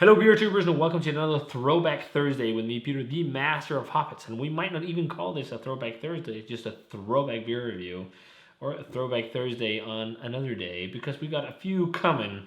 Hello, beer tubers, and welcome to another Throwback Thursday with me, Peter, the master of hoppets. And we might not even call this a Throwback Thursday, it's just a throwback beer review, or a Throwback Thursday on another day, because we got a few coming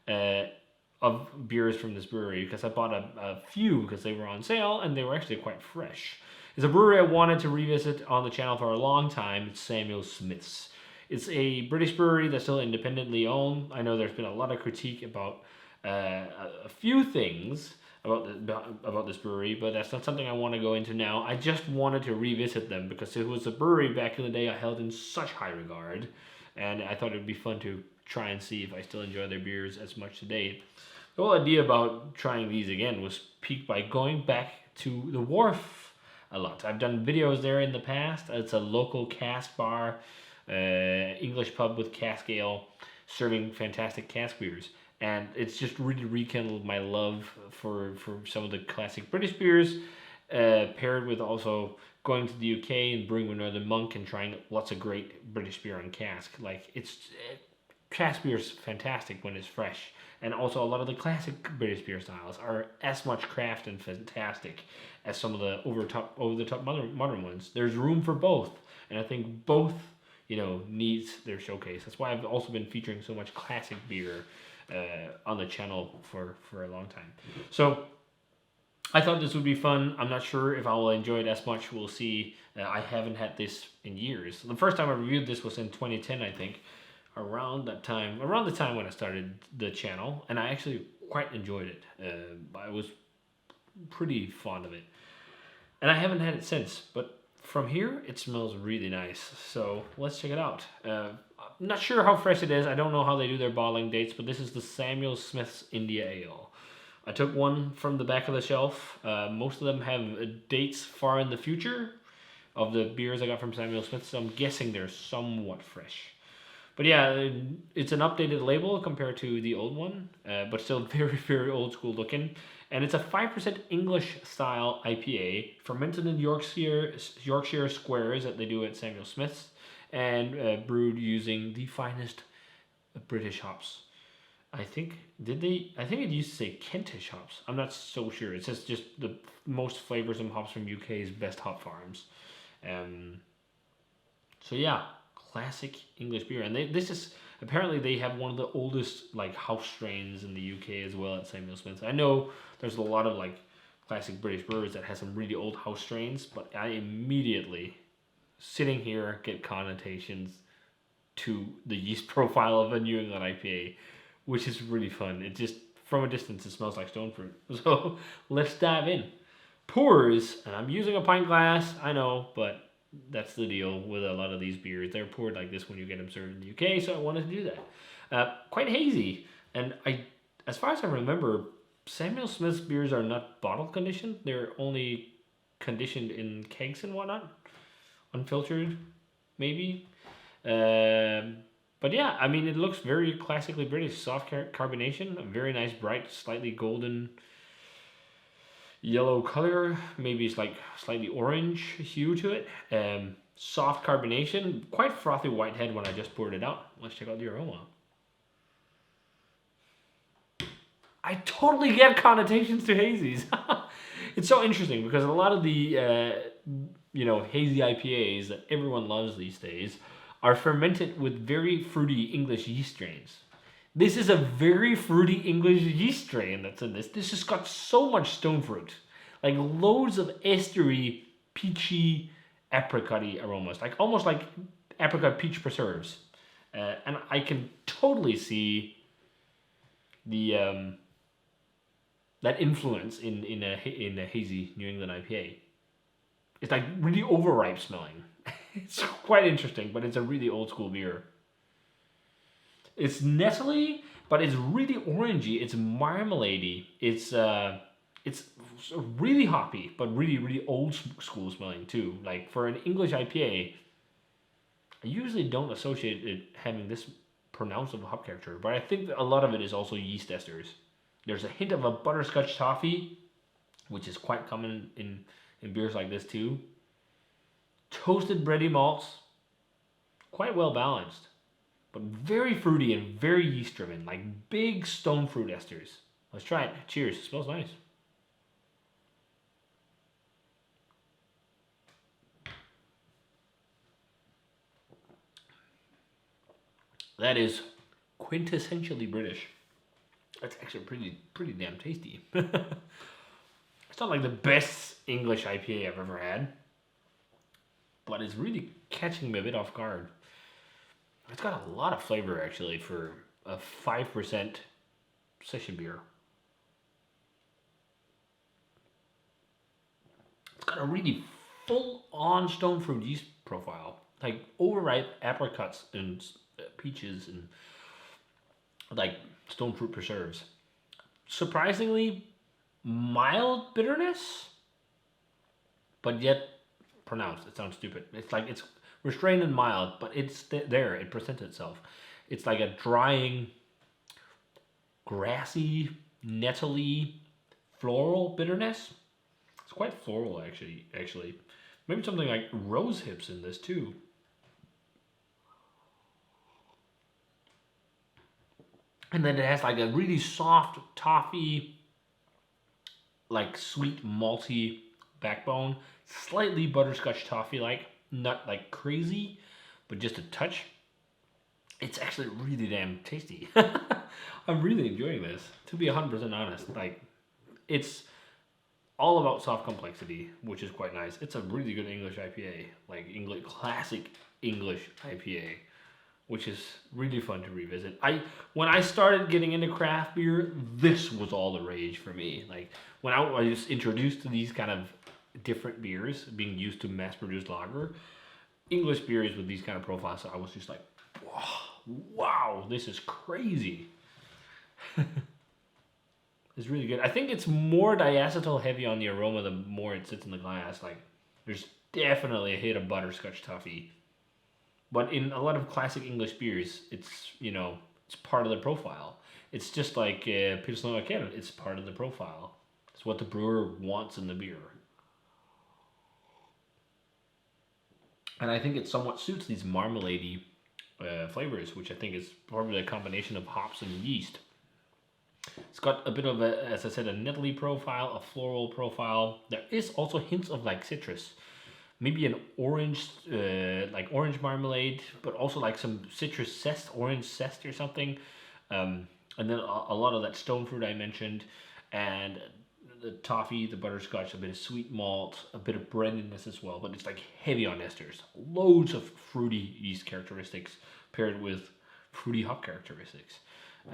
of beers from this brewery, because I bought a few because they were on sale and they were actually quite fresh. It's a brewery I wanted to revisit on the channel for a long time. It's Samuel Smith's. It's a British brewery that's still independently owned. I know there's been a lot of critique about a few things about this brewery, but that's not something I want to go into now. I just wanted to revisit them because it was a brewery back in the day I held in such high regard, and I thought it would be fun to try and see if I still enjoy their beers as much today. The whole idea about trying these again was piqued by going back to the Wharf a lot. I've done videos there in the past. It's a local cask bar, English pub with cask ale, serving fantastic cask beers. And it's just really rekindled my love for some of the classic British beers, paired with also going to the UK and brewing with Northern Monk and trying lots of great British beer on cask. Cask beer is fantastic when it's fresh. And also a lot of the classic British beer styles are as much craft and fantastic as some of the over-the-top modern ones. There's room for both. And I think both, needs their showcase. That's why I've also been featuring so much classic beer on the channel for a long time. So I thought this would be fun. I'm not sure if I will enjoy it as much. We'll see. I haven't had this in years. The first time I reviewed this was in 2010, I think, around the time when I started the channel, and I actually quite enjoyed it. I was pretty fond of it, and I haven't had it since. But from here, it smells really nice. So let's check it out. I'm not sure how fresh it is. I don't know how they do their bottling dates, but this is the Samuel Smith's India Ale. I took one from the back of the shelf. Most of them have dates far in the future of the beers I got from Samuel Smith, so I'm guessing they're somewhat fresh. But yeah, it's an updated label compared to the old one, but still very, very old school looking. And it's a 5% English style IPA, fermented in Yorkshire squares that they do at Samuel Smith's, and brewed using the finest British hops. I think it used to say Kentish hops. I'm not so sure. It says just the most flavorsome hops from UK's best hop farms. So yeah, classic English beer. And apparently they have one of the oldest house strains in the UK as well at Samuel Smith's. I know there's a lot of classic British brewers that have some really old house strains, but I immediately, sitting here, get connotations to the yeast profile of a New England IPA, which is really fun. It just, from a distance, it smells like stone fruit. So let's dive in. Pours, and I'm using a pint glass, I know, but that's the deal with a lot of these beers. They're poured like this when you get them served in the UK, so I wanted to do that. Quite hazy, and as far as I remember, Samuel Smith's beers are not bottle conditioned. They're only conditioned in kegs and whatnot, unfiltered, maybe. But yeah, I mean, it looks very classically British. Soft carbonation, a very nice, bright, slightly golden yellow color. Maybe it's slightly orange hue to it. Soft carbonation, quite frothy white head when I just poured it out. Let's check out the aroma. I totally get connotations to hazies. It's so interesting because a lot of the hazy IPAs that everyone loves these days are fermented with very fruity English yeast strains. This is a very fruity English yeast strain that's in this. This has got so much stone fruit, loads of estery, peachy, apricot-y aromas, almost like apricot peach preserves. And I can totally see the that influence in a hazy New England IPA. It's really overripe smelling. It's quite interesting, but it's a really old school beer. It's nettly, but it's really orangey. It's marmaladey. It's really hoppy, but really, really old school smelling too. For an English IPA, I usually don't associate it having this pronounced of a hop character, but I think a lot of it is also yeast esters. There's a hint of a butterscotch toffee, which is quite common in beers like this too. Toasted bready malts, quite well balanced, but very fruity and very yeast driven, big stone fruit esters. Let's try it. Cheers. It smells nice. That is quintessentially British. That's actually pretty damn tasty. It's not like the best English IPA I've ever had, but it's really catching me a bit off guard. It's got a lot of flavor actually for a 5% session beer. It's got a really full-on stone fruit yeast profile, like overripe apricots and peaches and like stone fruit preserves. Surprisingly mild bitterness, but yet pronounced. It sounds stupid. It's like it's restrained and mild, but it's there. It presents itself. It's like a drying, grassy, nettly, floral bitterness. It's quite floral actually. Maybe something like rose hips in this too. And then it has like a really soft toffee, like sweet malty backbone, slightly butterscotch toffee like, not like crazy, but just a touch. It's actually really damn tasty. I'm really enjoying this, to be 100% honest. Like, it's all about soft complexity, which is quite nice. It's a really good English IPA, like English classic English IPA, which is really fun to revisit. When I started getting into craft beer, this was all the rage for me. Like when I was introduced to these kind of different beers, being used to mass-produced lager, English beers with these kind of profiles, I was just like, wow, this is crazy. It's really good. I think it's more diacetyl heavy on the aroma the more it sits in the glass. Like, there's definitely a hit of butterscotch toffee. But in a lot of classic English beers, it's, it's part of the profile. It's just like Pilsner Urquell. It's part of the profile. It's what the brewer wants in the beer. And I think it somewhat suits these marmalade-y flavors, which I think is probably a combination of hops and yeast. It's got a bit of a, as I said, a nettly profile, a floral profile. There is also hints of like citrus. Maybe an orange, like orange marmalade, but also like some citrus zest, orange zest or something. And then a lot of that stone fruit I mentioned. And the toffee, the butterscotch, a bit of sweet malt, a bit of breadiness as well. But it's like heavy on esters. Loads of fruity yeast characteristics paired with fruity hop characteristics.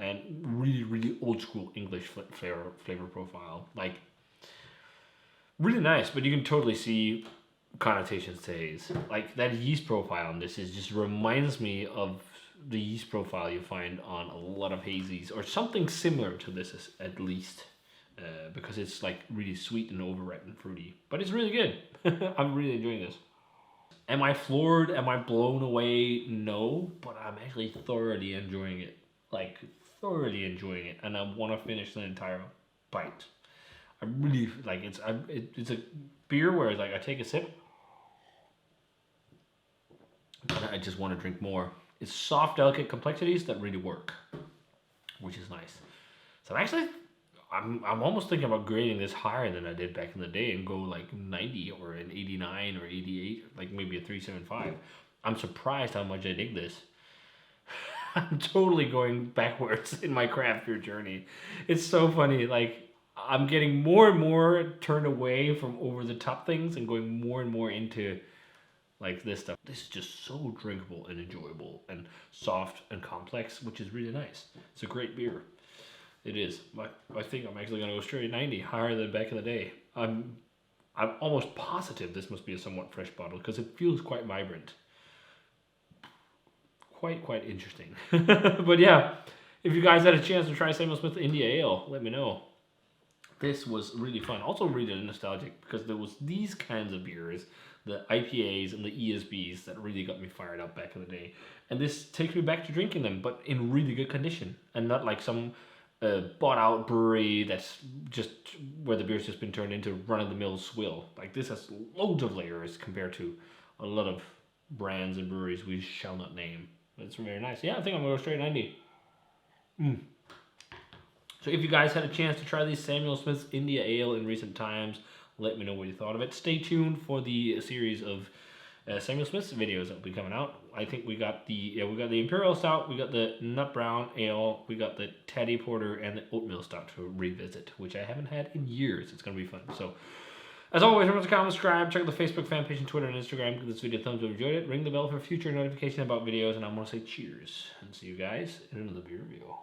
And really old school English flavor profile. Like, really nice, but you can totally see connotations to haze. Like, that yeast profile on this just reminds me of the yeast profile you find on a lot of hazies, or something similar to this at least. Because it's like really sweet and overripe and fruity. But it's really good. I'm really enjoying this. Am I floored? Am I blown away? No, but I'm actually thoroughly enjoying it. Like, thoroughly enjoying it, and I want to finish the entire bite. I really like it's a beer where like I take a sip and I just want to drink more. It's soft, delicate complexities that really work, which is nice. So actually, I'm almost thinking about grading this higher than I did back in the day and go like 90 or an 89 or 88, like maybe a 375. I'm surprised how much I dig this. I'm totally going backwards in my craft beer journey. It's so funny. Like, I'm getting more and more turned away from over the top things and going more and more into like this stuff. This is just so drinkable and enjoyable and soft and complex, which is really nice. It's a great beer. It is. I think I'm actually gonna go straight 90, higher than back in the day. I'm almost positive this must be a somewhat fresh bottle because it feels quite vibrant. Quite interesting. But yeah, if you guys had a chance to try Samuel Smith India Ale, let me know. This was really fun. Also really nostalgic because there was these kinds of beers, the IPAs and the ESBs, that really got me fired up back in the day. And this takes me back to drinking them, but in really good condition. And not like some bought out brewery that's just where the beer's just been turned into run-of-the-mill swill. Like, this has loads of layers compared to a lot of brands and breweries we shall not name. It's very nice. Yeah, I think I'm going to go straight 90. So if you guys had a chance to try these Samuel Smith's India Ale in recent times, let me know what you thought of it. Stay tuned for the series of Samuel Smith's videos that will be coming out. I think we got the Imperial Stout, we got the Nut Brown Ale, we got the Taddy Porter, and the Oatmeal Stout to revisit, which I haven't had in years. It's going to be fun. So, as always, remember to comment, subscribe, check out the Facebook fan page and Twitter and Instagram. Give this video a thumbs up if you enjoyed it. Ring the bell for future notifications about videos, and I'm going to say cheers. And see you guys in another beer review.